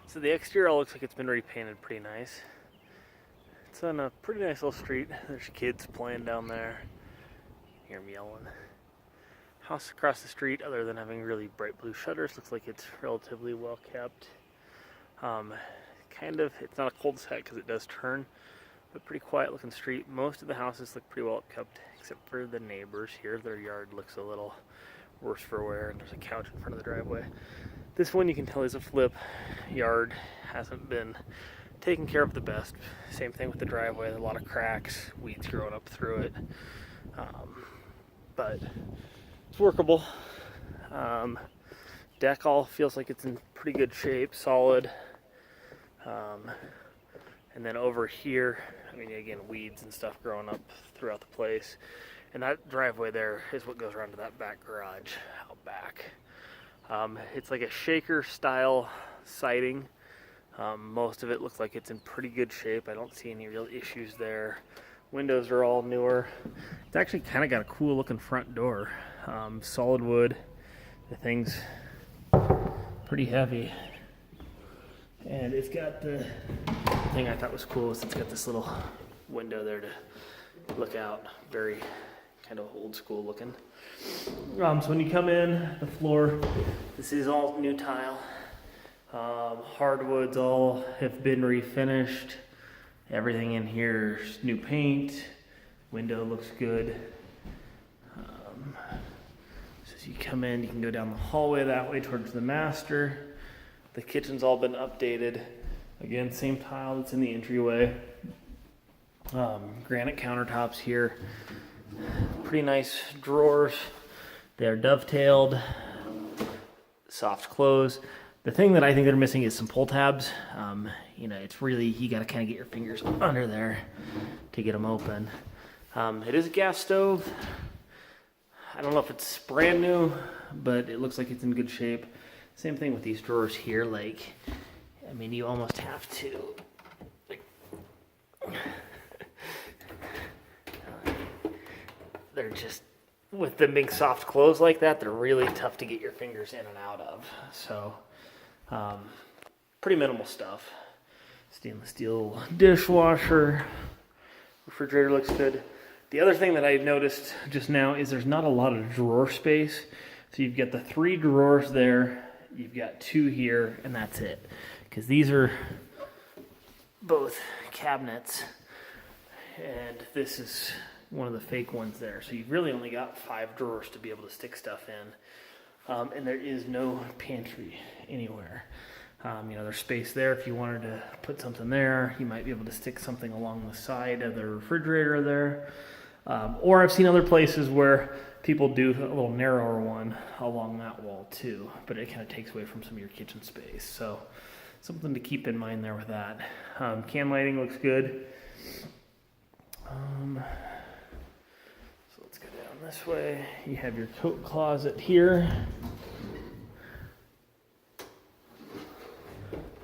So the exterior all looks like it's been repainted pretty nice. It's on a pretty nice little street. There's kids playing down there. You can hear them yelling. House across the street, other than having really bright blue shutters, looks like it's relatively well kept. It's not a cul-de-sac because it does turn, but pretty quiet looking street. Most of the houses look pretty well kept, except for the neighbors here. Their yard looks a little worse for wear, and there's a couch in front of the driveway. This one you can tell is a flip. Yard hasn't been taken care of the best. Same thing with the driveway. A lot of cracks, weeds growing up through it. But it's workable. Deck all feels like it's in pretty good shape, solid. And then over here, I mean, again, weeds and stuff growing up throughout the place. And that driveway there is what goes around to that back garage out back. It's like a shaker style siding. Most of it looks like it's in pretty good shape. I don't see any real issues there. Windows are all newer. It's actually kind of got a cool looking front door. Solid wood. The thing's pretty heavy. And it's got the thing I thought was cool is it's got this little window there to look out. Very kind of old school looking. So when you come in, the floor, this is all new tile. Hardwoods all have been refinished. Everything in here is new paint. Window looks good. So as you come in, you can go down the hallway that way towards the master. The kitchen's all been updated. Again, same tile that's in the entryway. Granite countertops here. Pretty nice drawers. They're dovetailed. Soft close. The thing that I think they're missing is some pull tabs. It's really, you got to kind of get your fingers under there to get them open. It is a gas stove. I don't know if it's brand new, but it looks like it's in good shape. Same thing with these drawers here. You almost have to. They're just, with them being soft close like that, they're really tough to get your fingers in and out of. So, pretty minimal stuff. Stainless steel dishwasher. Refrigerator looks good. The other thing that I noticed just now is there's not a lot of drawer space. So you've got the 3 drawers there. You've got 2 here, and that's it. Because these are both cabinets, and this is one of the fake ones there. So you've really only got 5 drawers to be able to stick stuff in. And there is no pantry anywhere. There's space there if you wanted to put something there. You might be able to stick something along the side of the refrigerator there. Or I've seen other places where people do a little narrower one along that wall too, but it kind of takes away from some of your kitchen space. So something to keep in mind there with that. Can lighting looks good. So let's go down this way. You have your coat closet here.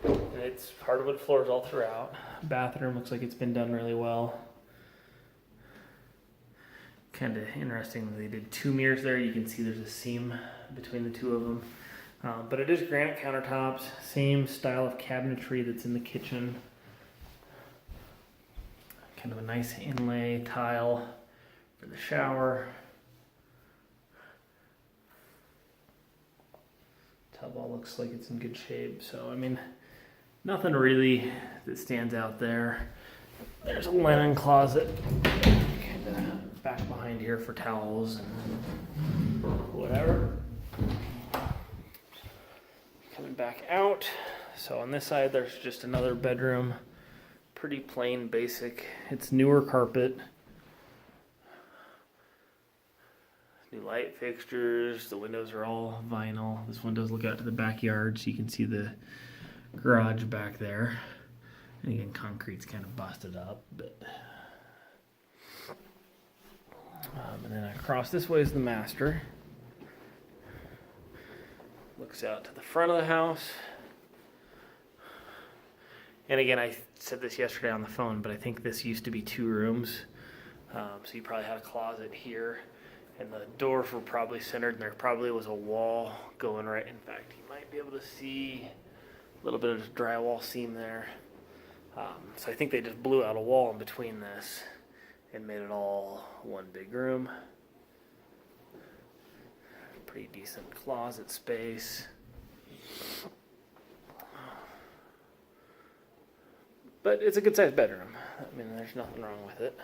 And it's hardwood floors all throughout. Bathroom looks like it's been done really well. Kind of interesting that they did 2 mirrors there. You can see there's a seam between the 2 of them. But it is granite countertops, same style of cabinetry that's in the kitchen. Kind of a nice inlay tile for the shower. Tub all looks like it's in good shape. So, nothing really that stands out there. There's a linen closet kind of back behind here for towels and whatever. Coming back out. So on this side, there's just another bedroom. Pretty plain, basic. It's newer carpet. New light fixtures. The windows are all vinyl. This windows look out to the backyard, so you can see the garage back there. And again, concrete's kind of busted up, but and then across this way is the master. Looks out to the front of the house. And again, I said this yesterday on the phone, but I think this used to be 2 rooms. So you probably had a closet here, and the doors were probably centered, and there probably was a wall going right. In fact, you might be able to see A little bit of drywall seam there. So I think they just blew out a wall in between this and made it all one big room. Pretty decent closet space. But it's a good sized bedroom. I mean, there's nothing wrong with it.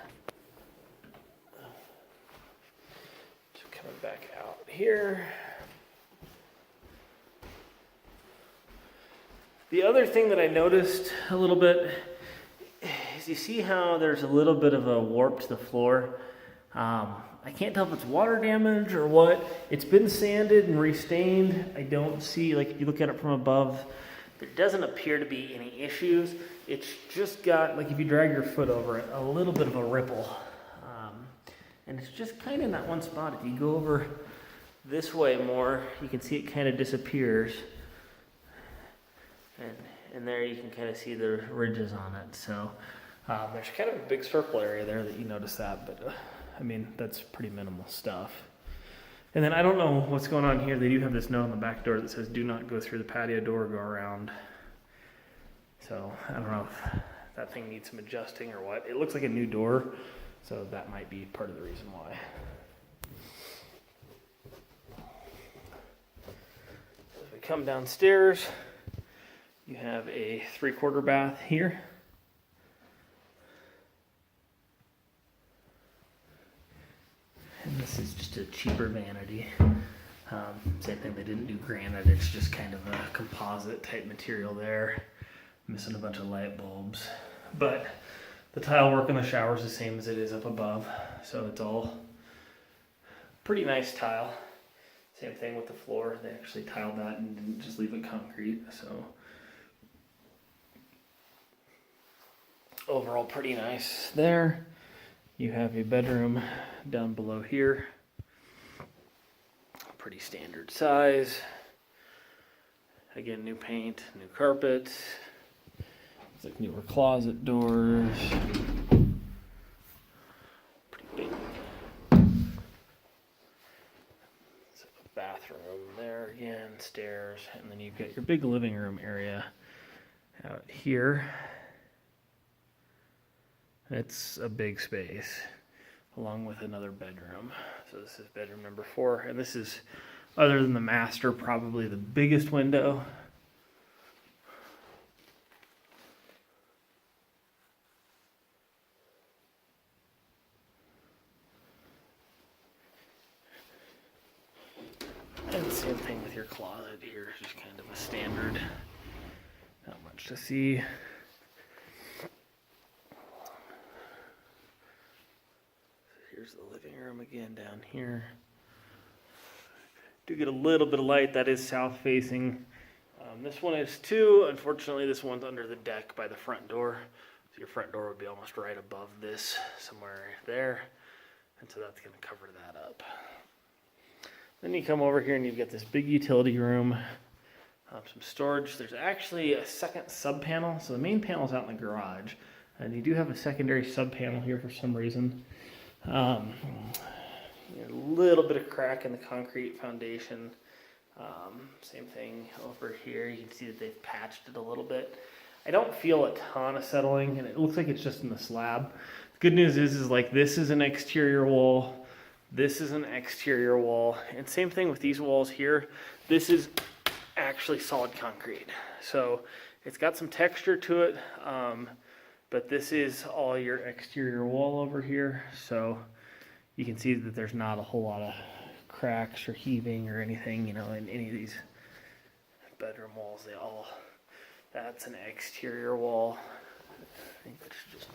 Just coming back out here. The other thing that I noticed a little bit is you see how there's a little bit of a warp to the floor. I can't tell if it's water damage or what. It's been sanded and restained. I don't see, like if you look at it from above, there doesn't appear to be any issues. It's just got, like if you drag your foot over it, a little bit of a ripple. And it's just kind of in that one spot. If you go over this way more, you can see it kind of disappears. And there you can kind of see the ridges on it. So there's kind of a big circle area there that you notice that, but I mean, that's pretty minimal stuff. And then I don't know what's going on here. They do have this note on the back door that says, do not go through the patio door, go around. So I don't know if that thing needs some adjusting or what. It looks like a new door, so that might be part of the reason why. So if we come downstairs, you have a 3/4 bath here. And this is just a cheaper vanity. Same thing, they didn't do granite, it's just kind of a composite type material there. Missing a bunch of light bulbs. But the tile work in the shower is the same as it is up above. So it's all pretty nice tile. Same thing with the floor. They actually tiled that and didn't just leave it concrete. So overall pretty nice there. You have a bedroom down below here. Pretty standard size. Again, new paint, new carpet. It's like newer closet doors. Pretty big. So a bathroom there again, stairs, and then you've got your big living room area out here. It's a big space, along with another bedroom. So this is bedroom number 4, and this is, other than the master, probably the biggest window. And same thing with your closet here, just kind of a standard, not much to see. Here's the living room again down here. Do get a little bit of light. That is south facing. This one is too. Unfortunately, this one's under the deck by the front door. So your front door would be almost right above this, somewhere there. And so that's going to cover that up. Then you come over here and you've got this big utility room. Some storage. There's actually a second sub panel. So the main panel is out in the garage. And you do have a secondary sub panel here for some reason. A little bit of crack in the concrete foundation. Same thing over here. You can see that they've patched it a little bit. I don't feel a ton of settling, and it looks like it's just in the slab. The good news is like this is an exterior wall. This is an exterior wall. And same thing with these walls here. This is actually solid concrete. So it's got some texture to it. But this is all your exterior wall over here. So you can see that there's not a whole lot of cracks or heaving or anything, you know, in any of these bedroom walls. That's an exterior wall. I think that's just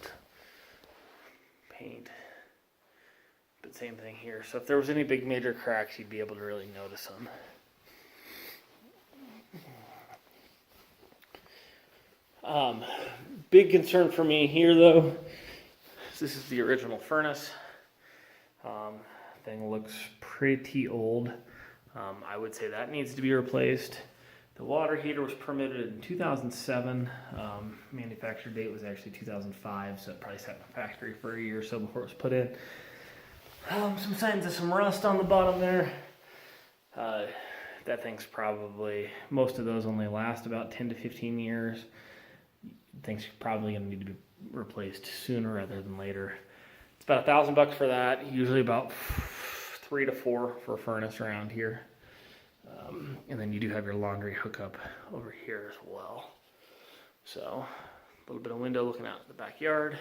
paint. But same thing here. So if there was any big major cracks, you'd be able to really notice them. Big concern for me here though, this is the original furnace. Thing looks pretty old. I would say that needs to be replaced. The water heater was permitted in 2007. Manufacture date was actually 2005, so it probably sat in the factory for a year or so before it was put in. Some signs of some rust on the bottom there. that thing's probably, most of those only last about 10 to 15 years. Things probably going to need to be replaced sooner rather than later. It's about $1,000 for that. Usually about 3 to 4 for a furnace around here. And then you do have your laundry hookup over here as well. So a little bit of window looking out at the backyard.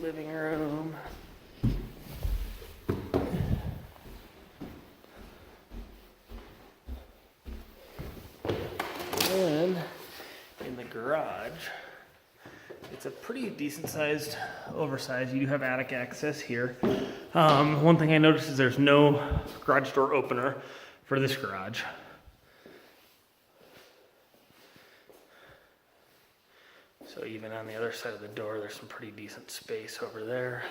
Living room. And in the garage, it's a pretty decent sized, oversized. You do have attic access here. One thing I noticed is there's no garage door opener for this garage. So even on the other side of the door, there's some pretty decent space over there.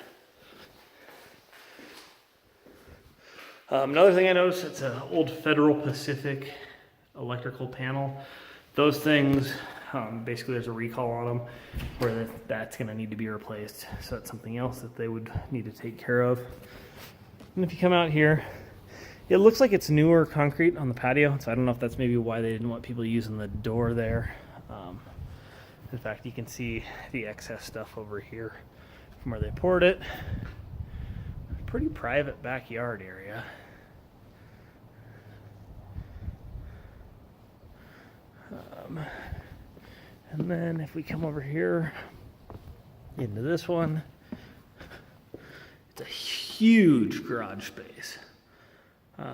Another thing I noticed, it's an old Federal Pacific electrical panel. Those things, basically there's a recall on them where that's gonna need to be replaced. So that's something else that they would need to take care of. And if you come out here, it looks like it's newer concrete on the patio. So I don't know if that's maybe why they didn't want people using the door there. In fact, you can see the excess stuff over here from where they poured it. Pretty private backyard area. And then if we come over here into this one, it's a huge garage space. So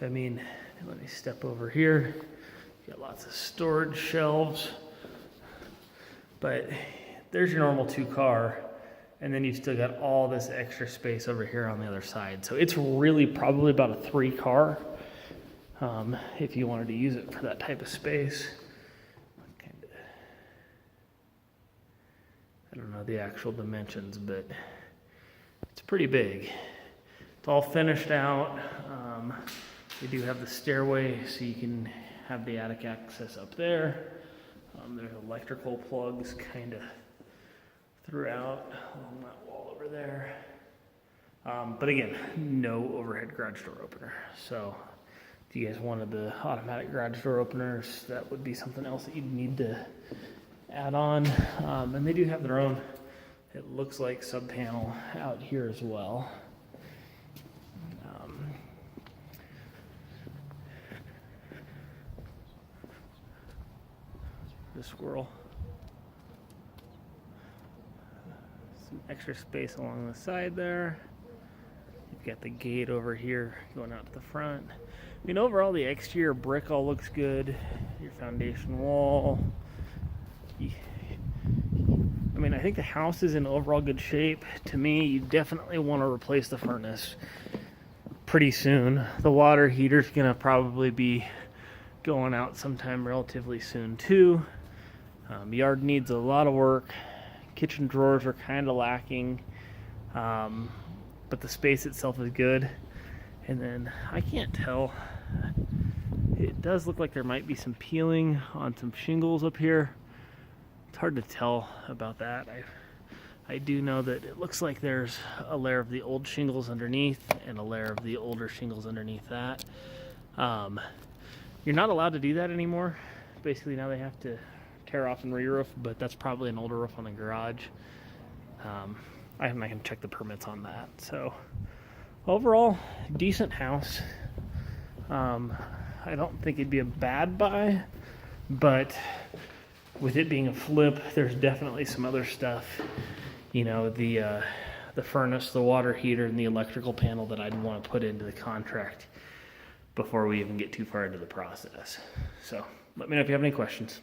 I mean, let me step over here. Got lots of storage shelves, but there's your normal 2-car, and then you've still got all this extra space over here on the other side. So it's really probably about a 3-car if you wanted to use it for that type of space. I don't know the actual dimensions, but it's pretty big. It's all finished out. We do have the stairway, so you can have the attic access up there. There's electrical plugs kind of throughout along that wall over there. But again, no overhead garage door opener. So if you guys wanted the automatic garage door openers, that would be something else that you'd need to add on. And they do have their own, it looks like, sub panel out here as well. The squirrel. Some extra space along the side there. You've got the gate over here going out to the front. I mean, overall, the exterior brick all looks good. Your foundation wall. I mean, I think the house is in overall good shape. To me, you definitely want to replace the furnace pretty soon. The water heater's gonna probably be going out sometime relatively soon too. Yard needs a lot of work. Kitchen drawers are kind of lacking, but the space itself is good. And then I can't tell. It does look like there might be some peeling on some shingles up here. It's hard to tell about that. I do know that it looks like there's a layer of the old shingles underneath and a layer of the older shingles underneath that. You're not allowed to do that anymore. Basically now they have to tear off and re-roof, but that's probably an older roof on the garage. I can check the permits on that. So overall, decent house. I don't think it'd be a bad buy, but with it being a flip, there's definitely some other stuff, you know, the furnace, the water heater, and the electrical panel that I'd want to put into the contract before we even get too far into the process. So let me know if you have any questions.